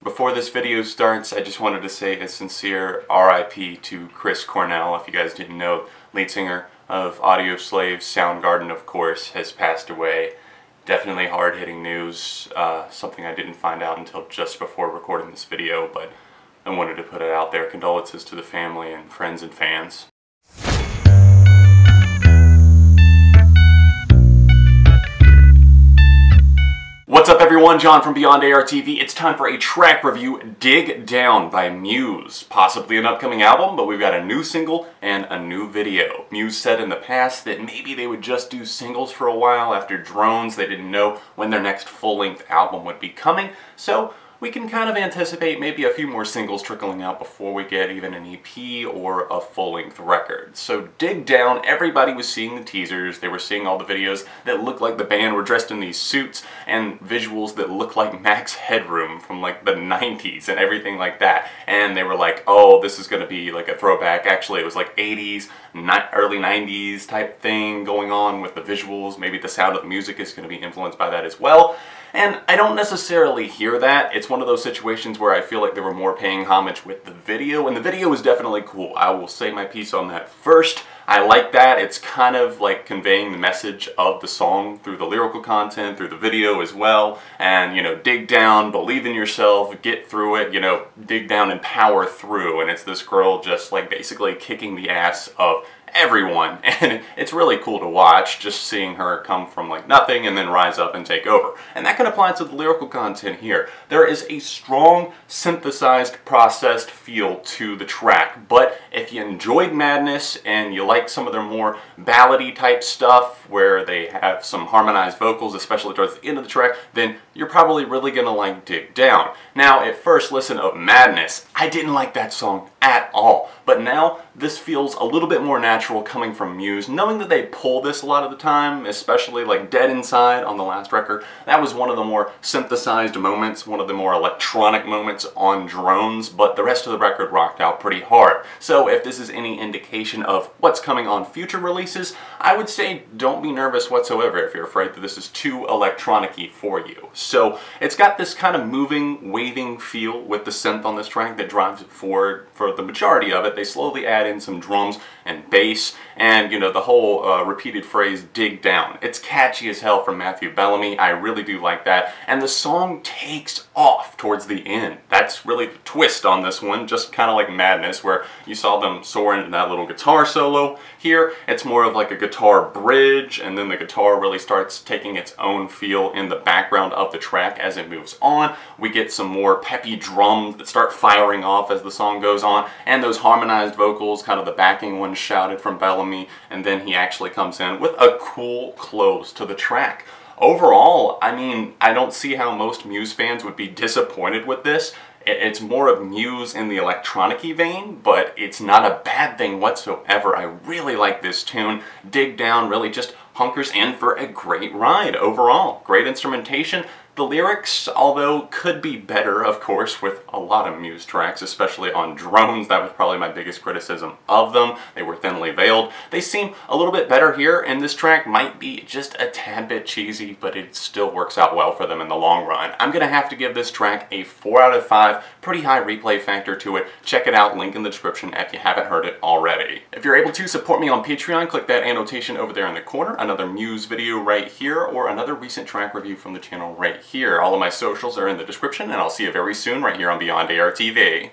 Before this video starts, I just wanted to say a sincere RIP to Chris Cornell. If you guys didn't know, lead singer of Audio Slave, Soundgarden, of course, has passed away. Definitely hard-hitting news, something I didn't find out until just before recording this video, but I wanted to put it out there. Condolences to the family and friends and fans. What's up everyone, John from Beyond ARTV. It's time for a track review, Dig Down by Muse. Possibly an upcoming album, but we've got a new single and a new video. Muse said in the past that maybe they would just do singles for a while after Drones. They didn't know when their next full-length album would be coming, so we can kind of anticipate maybe a few more singles trickling out before we get even an EP or a full-length record. So Dig Down, everybody was seeing the teasers, they were seeing all the videos that looked like the band were dressed in these suits and visuals that looked like Max Headroom from like the 90s and everything like that. And they were like, oh, this is going to be like a throwback. Actually, it was like 80s, early 90s type thing going on with the visuals. Maybe the sound of the music is going to be influenced by that as well. And I don't necessarily hear that. It's one of those situations where I feel like they were more paying homage with the video, and the video is definitely cool. I will say my piece on that first. I like that. It's kind of like conveying the message of the song through the lyrical content, through the video as well. And, you know, dig down, believe in yourself, get through it, you know, dig down and power through. And it's this girl just like basically kicking the ass of everyone, and it's really cool to watch, just seeing her come from like nothing and then rise up and take over. And that can apply to the lyrical content here. There is a strong, synthesized, processed feel to the track, but if you enjoyed Madness and you like some of their more ballady type stuff where they have some harmonized vocals, especially towards the end of the track, then you're probably really gonna like Dig Down. Now, at first listen of Madness, I didn't like that song at all, but now this feels a little bit more natural coming from Muse, knowing that they pull this a lot of the time, especially like Dead Inside on the last record. That was one of the more synthesized moments, one of the more electronic moments on Drones, but the rest of the record rocked out pretty hard. So if this is any indication of what's coming on future releases, I would say don't be nervous whatsoever if you're afraid that this is too electronic-y for you. So it's got this kind of moving, waving feel with the synth on this track that drives it forward for the majority of it. They slowly add in some drums and bass, and you know, the whole repeated phrase dig down. It's catchy as hell from Matthew Bellamy. I really do like that, and the song takes off towards the end. That's really the twist on this one, just kind of like Madness, where you saw them soar into that little guitar solo. Here it's more of like a guitar bridge, and then the guitar really starts taking its own feel in the background of the track as it moves on. We get some more peppy drums that start firing off as the song goes on, and those harmonized vocals, kind of the backing ones shouted from Bellamy, and then he actually comes in with a cool close to the track. Overall, I mean, I don't see how most Muse fans would be disappointed with this. It's more of Muse in the electronic-y vein, but it's not a bad thing whatsoever. I really like this tune. Dig Down really just hunkers in for a great ride overall. Great instrumentation. The lyrics, although could be better, of course, with a lot of Muse tracks, especially on Drones. That was probably my biggest criticism of them. They were thinly veiled. They seem a little bit better here, and this track might be just a tad bit cheesy, but it still works out well for them in the long run. I'm going to have to give this track a 4 out of 5. Pretty high replay factor to it. Check it out, link in the description if you haven't heard it already. If you're able to support me on Patreon, click that annotation over there in the corner, another Muse video right here, or another recent track review from the channel right here. All of my socials are in the description, and I'll see you very soon right here on Beyond ARTV.